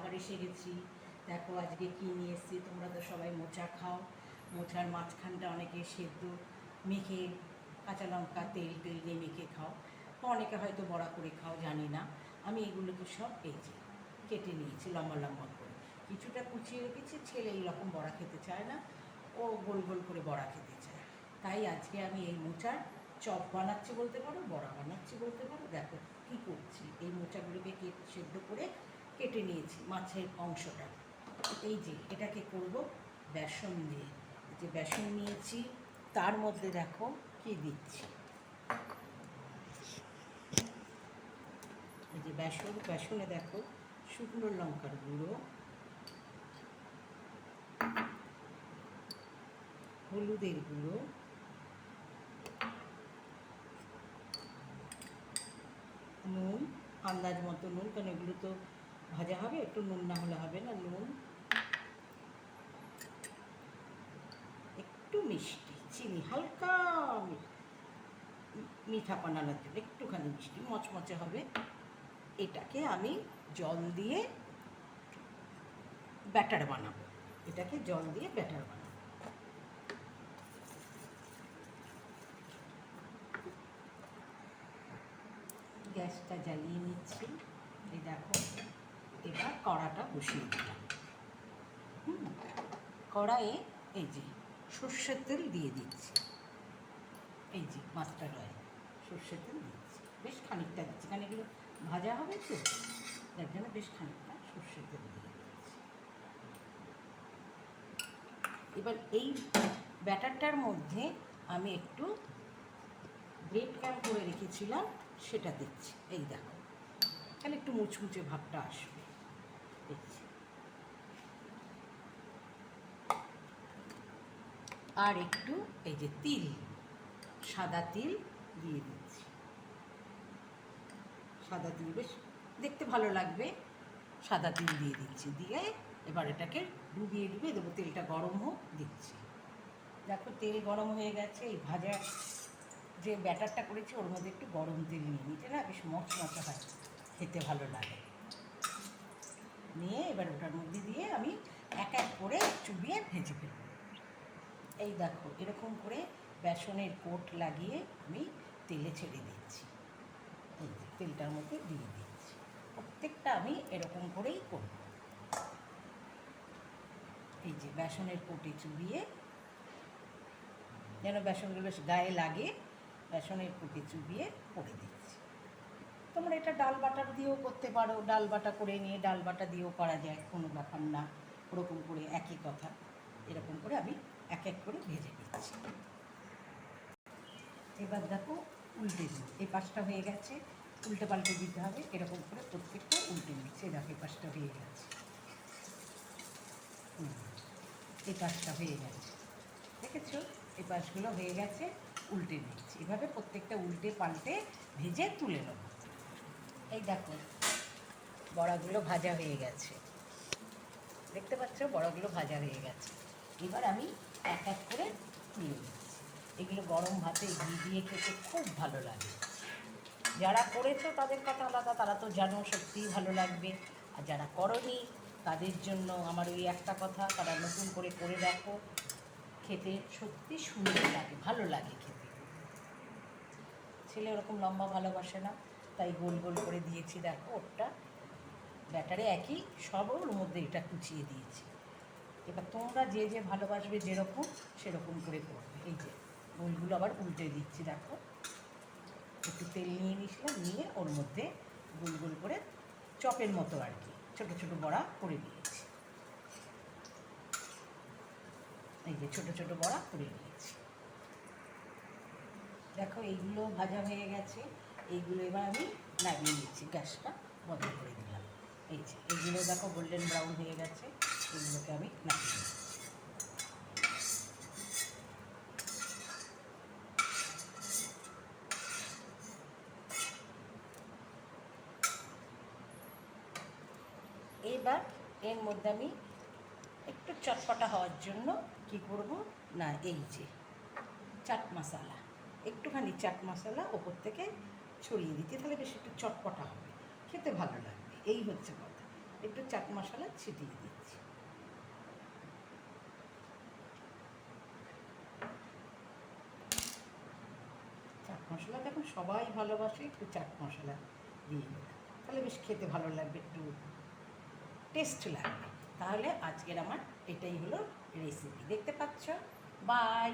আবার এসে গেছি। দেখো আজকে কী নিয়ে এসেছি। তোমরা তো সবাই মোচা খাও। মোচার মাঝখানটা অনেকে সেদ্ধ মেখে কাঁচা লঙ্কা তেল তেল দিয়ে মেখে খাও, বা অনেকে হয়তো বড়া করে খাও, জানি না। আমি এগুলোকে সব পেয়েছি, কেটে নিয়েছি লম্বা লম্বা করে, কিছুটা কুচিয়ে রেখেছি। ছেলে এইরকম বড়া খেতে চায় না, ও গোল গোল করে বড়া খেতে চায়। তাই আজকে আমি এই মোচার চপ বানাচ্ছি বলতে পারো, বড়া বানাচ্ছি বলতে পারো। দেখো কী করছি, এই মোচাগুলোকে সেদ্ধ করে কেটে নিয়েছি মাছের অংশটা। এই যে এটাকে করব বেসন দিয়ে। যে বেসন নিয়েছি তার মধ্যে দেখো কি দিচ্ছি। এই যে বেসনে দেখো শুকনো লঙ্কার গুঁড়ো, হলুদের গুঁড়ো, নুন, আন্দাজ মতো নুন, কারণ এগুলো তো ভাজা হবে, একটু নুন না হলে হবে না। নুন, একটু মিষ্টি, চিনি হালকা মিঠা বানানোর জন্য একটুখানি মিষ্টি, মচমচে হবে। এটাকে আমি জল দিয়ে ব্যাটার বানাবো। এটাকে জল দিয়ে ব্যাটার বানাবো। গ্যাসটা জ্বালিয়ে নিচ্ছি। এই দেখো, এবার কড়াটা বসিয়ে দিলাম। কড়াইয়ে এই যে সর্ষের তেল দিয়ে দিচ্ছি। এই যে মাস্টার্ড অয়েল, সর্ষের তেল দিচ্ছি, বেশ খানিকটা দিচ্ছি, কারণ এগুলো ভাজা হবে তো, যার জন্য বেশ খানিকটা সর্ষের তেল দিয়ে দিচ্ছি। এবার এই ব্যাটারটার মধ্যে আমি একটু ব্রেড ক্রাম করে রেখেছিলাম, সেটা দিচ্ছি। এই দেখো, তাহলে একটু মুচমুচে ভাবটা আসবে। দেখছি, আর একটু এই যে তিল, সাদা তিল দিয়ে দিচ্ছি। সাদা তিল বেশ দেখতে ভালো লাগবে, সাদা তিল দিয়ে দিচ্ছি। দিয়ে এবার এটাকে ডুবিয়ে দেবো, তেলটা গরম হোক। দিচ্ছি, দেখো তেল গরম হয়ে গেছে। এই ভাজা যে ব্যাটারটা করেছি ওর মধ্যে একটু গরম তেল নিয়ে নিতে, না বেশ মচমচে হয়, খেতে ভালো লাগে। নিয়ে এবার ওটার মধ্যে দিয়ে আমি এক এক করে চুবিয়ে ভেজে ফেলব। এই দেখো এরকম করে বেসনের কোট লাগিয়ে আমি তেলে ছেড়ে দিচ্ছি। এই যে তেলটার মধ্যে দিয়ে দিচ্ছি। প্রত্যেকটা আমি এরকম করেই করব। এই যে বেসনের কোটে চুবিয়ে, যেন বেসনগুলো বেশ গায়ে লাগে, বেসনের কোটে চুবিয়ে করে দিচ্ছি। তোমরা এটা ডাল বাটার দিয়েও করতে পারো, ডাল বাটা করে নিয়ে ডাল বাটা দিয়েও করা যায়, কোনো ব্যাপার না। ওরকম করে একই কথা, এরকম করে আমি এক এক করে ভেজে নিচ্ছি। এবার দেখো উল্টে দিই। এই পাশটা হয়ে গেছে, উল্টে পাল্টে দিতে হবে। এরকম করে প্রত্যেকটা উল্টে নিচ্ছে। দেখো এই পাশটা হয়ে গেছে, এই পাশটা হয়ে গেছে, দেখেছো? এই পাশগুলো হয়ে গেছে, উল্টে নিচ্ছি। এভাবে প্রত্যেকটা উল্টে পাল্টে ভেজে তুলে নেব। এই দেখো বড়াগুলো ভাজা হয়ে গেছে, দেখতে পাচ্ছ বড়াগুলো ভাজা হয়ে গেছে। এবার আমি এক এক করে নিয়ে নিচ্ছি। এগুলো গরম ভাতে ঘি দিয়ে খেতে খুব ভালো লাগে। যারা করেছো তাদের কথা আলাদা, তারা তো জানো সত্যিই ভালো লাগবে। আর যারা করনি তাদের জন্য আমার ওই একটা কথা, তারা নতুন করে করে দেখো, খেতে সত্যি সুন্দর লাগে, ভালো লাগে খেতে। ছেলে ওরকম লম্বা ভালোবাসে না, তাই গোল গোল করে দিয়েছি। দেখো ওটা ব্যাটারে একই, সব ওর মধ্যে এটা কুচিয়ে দিয়েছি। এবার তোমরা যে যে ভালোবাসবে যেরকম সেরকম করে করবে। এই যে গোলগুলো আবার উল্টে দিচ্ছি। দেখো একটু তেল নিয়ে নিয়েছিলাম, নিয়ে ওর মধ্যে গোল গোল করে চপের মতো আর কি ছোটো ছোটো বড়া করে নিয়েছি। এই যে ছোটো ছোটো বড়া করে নিয়েছি। দেখো এইগুলো ভাজা হয়ে গেছে। এইগুলো এবার আমি নামিয়ে নিচ্ছি, গ্যাসটা বন্ধ করে দিলাম। এই যে এইগুলো দেখো গোল্ডেন ব্রাউন হয়ে গেছে, এগুলোকে আমি নামিয়ে নিচ্ছি। এবার এর মধ্যে আমি একটু চটপটা হওয়ার জন্য কি করব না, এই যে চাট মশলা, একটুখানি চাট মশলা ওপর থেকে ছড়িয়ে দিতে, তাহলে বেশ একটু চটপটা হবে, খেতে ভালো লাগবে। এই হচ্ছে কথা। একটু চাট মশলা ছিটিয়ে দিচ্ছি। চাট মশলা দেখুন সবাই ভালোবাসে, একটু চাট মশলা দিয়ে দেবে, তাহলে বেশ খেতে ভালো লাগবে, একটু টেস্ট লাগবে। তাহলে আজকের আমার এটাই হলো রেসিপি, দেখতে পাচ্ছ। বাই।